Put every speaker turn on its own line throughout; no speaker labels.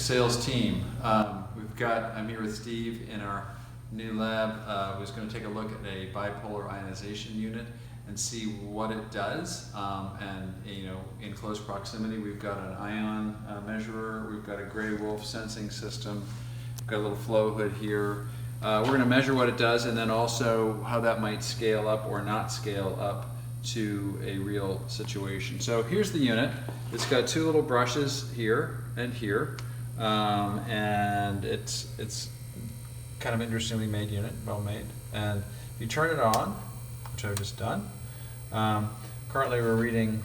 sales team. I'm here with Steve in our new lab. Who's going to take a look at a bipolar ionization unit and see what it does. And in close proximity, we've got an ion measurer. We've got a gray wolf sensing system. We've got a little flow hood here. We're going to measure what it does, and then also how that might scale up or not scale up to a real situation. So here's the unit. It's got two little brushes here and here, and it's kind of interestingly made unit, well made. And if you turn it on, which I've just done, currently we're reading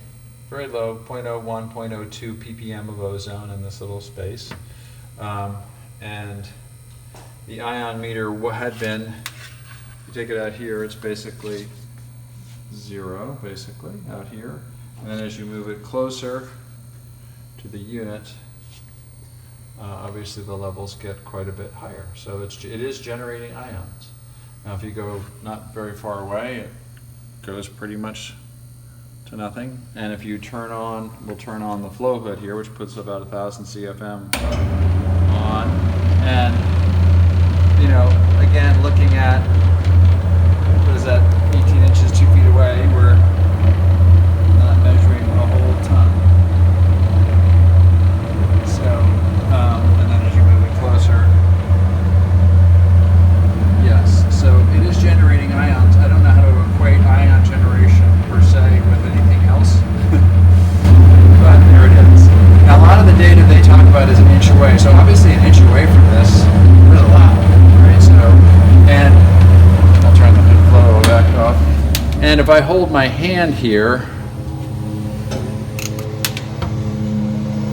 very low, 0.01, 0.02 ppm of ozone in this little space, and the ion meter had been, if you take it out here, it's basically 0, basically, out here. And then as you move it closer to the unit, obviously the levels get quite a bit higher. So it is generating ions. Now if you go not very far away, it goes pretty much to nothing. And if you we'll turn on the flow hood here, which puts about 1,000 CFM on. And again, looking at, what is that, 18 inches, 2 feet away, we're not measuring a whole ton. So, and then as you move it closer, yes, so it is generating ions. I don't know how to equate ion generation per se with anything else, but there it is. Now, a lot of the data they talk about is an inch away, so obviously an inch away from this is a lot, right? So, and I'll turn the hood flow back off. And if I hold my hand here,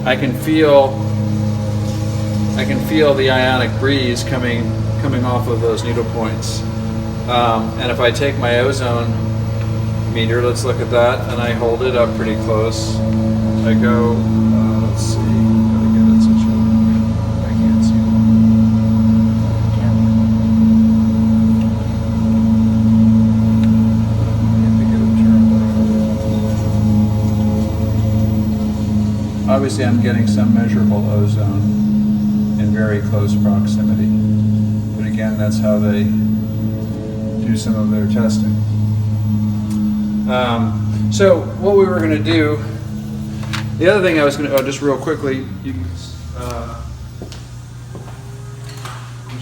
I can feel the ionic breeze coming off of those needle points. And if I take my ozone meter, let's look at that, and I hold it up pretty close. I go, let's see, gotta get it situated. I can't see it. Obviously, I'm getting some measurable ozone in very close proximity. But again, that's how they do some of their testing. So what we were going to do, the other thing I was going to, just real quickly, you can, there's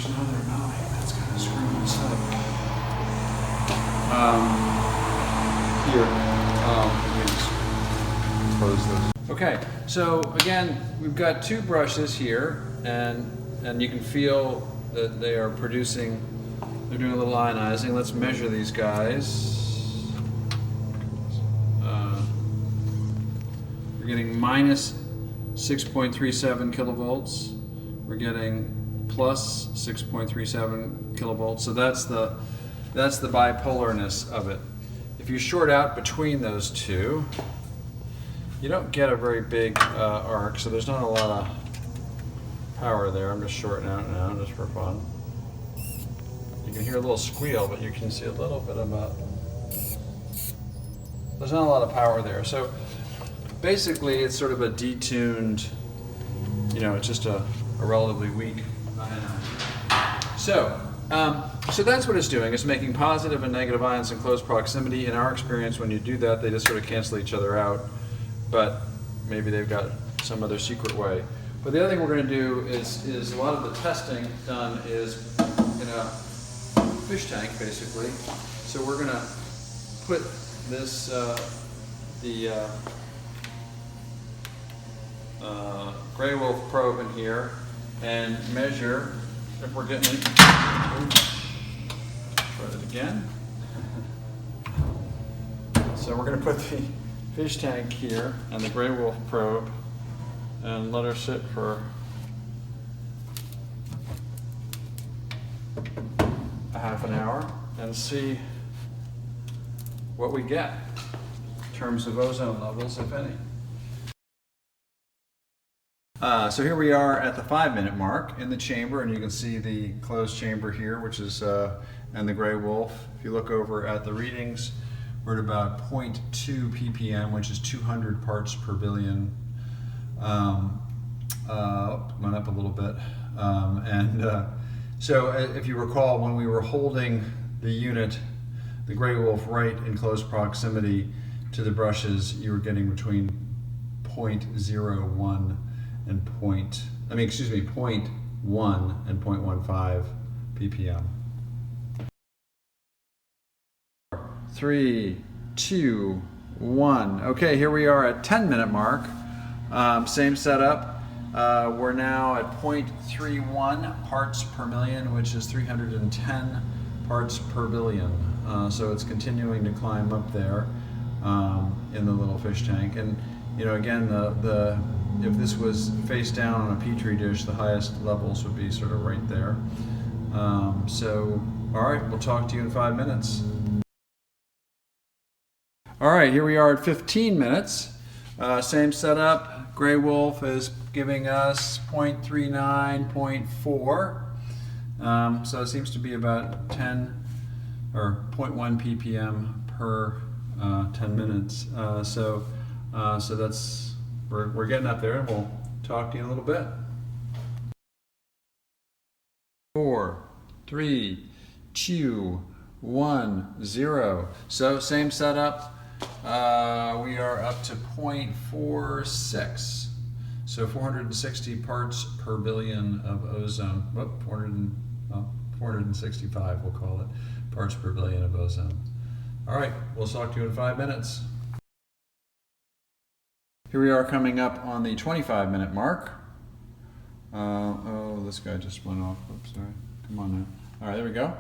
another mounting that's kind of screwing this up. Here, let me just close this. Okay, so again, we've got two brushes here, and you can feel that they are producing, they're doing a little ionizing. Let's measure these guys. We're getting minus 6.37 kilovolts. We're getting plus 6.37 kilovolts. So that's the bipolarness of it. If you short out between those two, you don't get a very big arc, so there's not a lot of power there. I'm just shorting out now, just for fun. You can hear a little squeal, but you can see a little bit about, there's not a lot of power there. So basically it's sort of a detuned, it's just a relatively weak ion. So that's what it's doing. It's making positive and negative ions in close proximity. In our experience, when you do that, they just sort of cancel each other out. But maybe they've got some other secret way. But the other thing we're going to do is a lot of the testing done is in a fish tank, basically. So we're going to put this, the gray wolf probe in here and measure if we're getting it. Try it again. So we're going to put the fish tank here and the gray wolf probe and let her sit for a half an hour and see what we get in terms of ozone levels, if any. So here we are at the 5-minute mark in the chamber, and you can see the closed chamber here, which is, and the gray wolf. If you look over at the readings, we're at about 0.2 ppm, which is 200 parts per billion. went up a little bit. So if you recall, when we were holding the unit, the Grey Wolf, right in close proximity to the brushes, you were getting between 0.01 and 0.1 and 0.15 ppm. 3, 2, 1. Okay, here we are at 10-minute mark. Same setup. We're now at 0.31 parts per million, which is 310 parts per billion. So it's continuing to climb up there in the little fish tank. And you know, again, if this was face down on a petri dish, the highest levels would be sort of right there. So, all right, we'll talk to you in 5 minutes. All right, here we are at 15 minutes. Same setup. Grey Wolf is giving us 0.39, 0.4. So it seems to be about 10 or 0.1 ppm per 10 minutes. So that's, we're getting up there, and we'll talk to you in a little bit. 4, 3, 2, 1, 0. So same setup. We are up to 0.46. So 460 parts per billion of ozone. 465, we'll call it, parts per billion of ozone. All right, we'll talk to you in 5 minutes. Here we are coming up on the 25-minute mark. Oh, this guy just went off. Oops, sorry. Come on now. All right, there we go.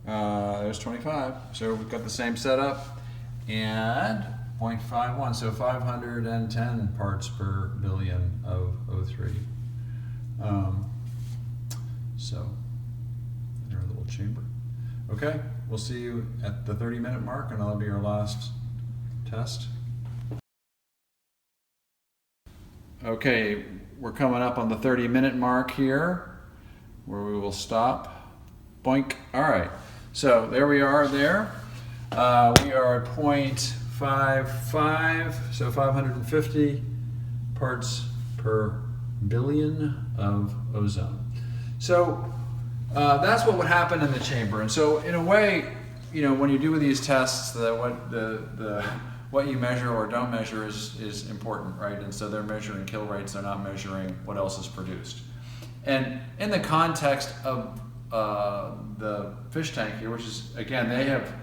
There's 25. So we've got the same setup. And 0.51, so 510 parts per billion of O3. So, in our little chamber. Okay, we'll see you at the 30-minute mark, and that'll be our last test. Okay, we're coming up on the 30-minute mark here, where we will stop. Boink. All right, so there we are there. We are at 0.55, so 550 parts per billion of ozone. So that's what would happen in the chamber. And so in a way, you know, when you do these tests, what you measure or don't measure is important, right? And so they're measuring kill rates, they're not measuring what else is produced. And in the context of the fish tank here, which is, again, they have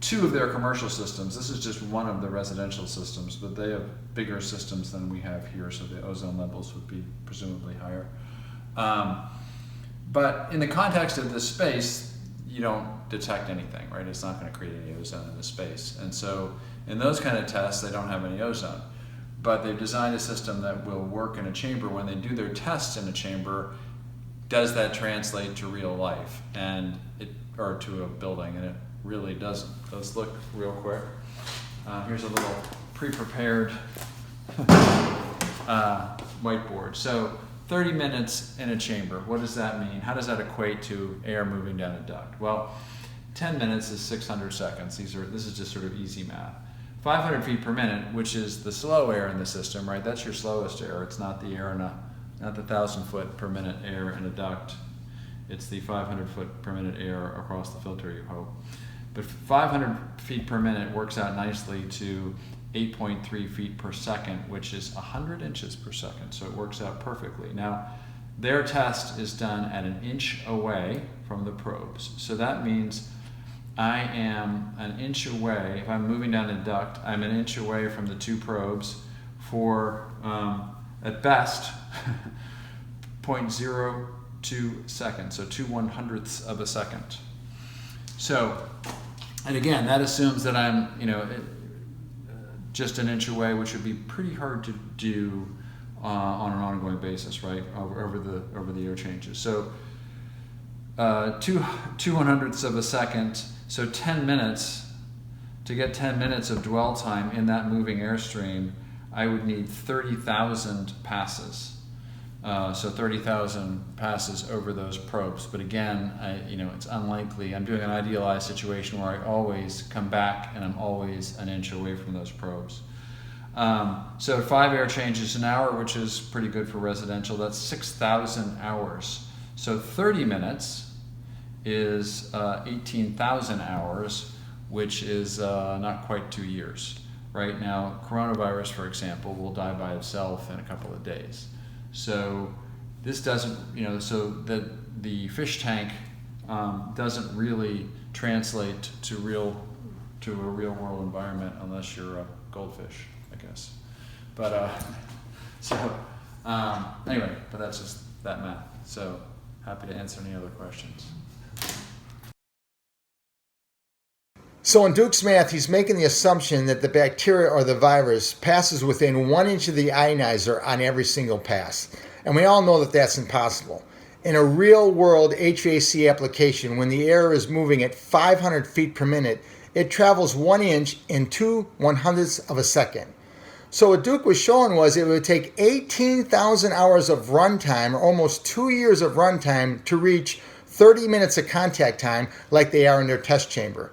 2 of their commercial systems. This is just one of the residential systems, but they have bigger systems than we have here, so the ozone levels would be presumably higher. But in the context of this space, you don't detect anything, right? It's not going to create any ozone in the space. And so in those kind of tests, they don't have any ozone. But they've designed a system that will work in a chamber. When they do their tests in a chamber, does that translate to real life or to a building? And it really doesn't. Let's look real quick. Here's a little pre-prepared whiteboard. So 30 minutes in a chamber, what does that mean? How does that equate to air moving down a duct? Well, 10 minutes is 600 seconds. This is just sort of easy math. 500 feet per minute, which is the slow air in the system, right? That's your slowest air. It's not the air not the 1,000 foot per minute air in a duct. It's the 500 foot per minute air across the filter, you hope. But 500 feet per minute works out nicely to 8.3 feet per second, which is 100 inches per second. So it works out perfectly. Now, their test is done at 1 inch away from the probes. So that means I am 1 inch away. If I'm moving down a duct, I'm 1 inch away from the 2 probes for, at best, 0.02 seconds, so 2/100ths of a second. So, and again, that assumes that I'm, just 1 inch away, which would be pretty hard to do on an ongoing basis, right? Over the air changes. So, 2/100ths of a second. So 10 minutes. To get 10 minutes of dwell time in that moving airstream, I would need 30,000 passes. So 30,000 passes over those probes. But again, it's unlikely. I'm doing an idealized situation where I always come back and I'm always 1 inch away from those probes. So at 5 air changes an hour, which is pretty good for residential, that's 6,000 hours. So 30 minutes is 18,000 hours, which is not quite 2 years. Right now, coronavirus, for example, will die by itself in a couple of days. So this doesn't, so the fish tank doesn't really translate to a real world environment unless you're a goldfish, I guess. But anyway, but that's just that math. So happy to answer any other questions.
So in Duke's math, he's making the assumption that the bacteria or the virus passes within 1 inch of the ionizer on every single pass. And we all know that that's impossible. In a real-world HVAC application, when the air is moving at 500 feet per minute, it travels 1 inch in 2/100ths of a second. So what Duke was showing was it would take 18,000 hours of runtime, or almost 2 years of runtime, to reach 30 minutes of contact time like they are in their test chamber.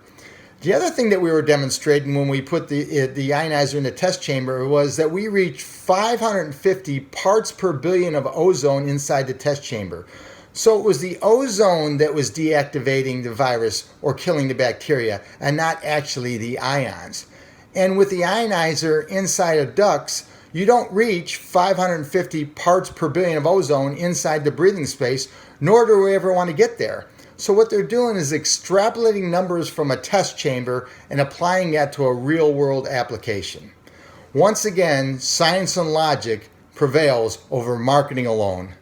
The other thing that we were demonstrating when we put the ionizer in the test chamber was that we reached 550 parts per billion of ozone inside the test chamber. So it was the ozone that was deactivating the virus or killing the bacteria, and not actually the ions. And with the ionizer inside of ducts, you don't reach 550 parts per billion of ozone inside the breathing space, nor do we ever want to get there. So what they're doing is extrapolating numbers from a test chamber and applying that to a real-world application. Once again, science and logic prevails over marketing alone.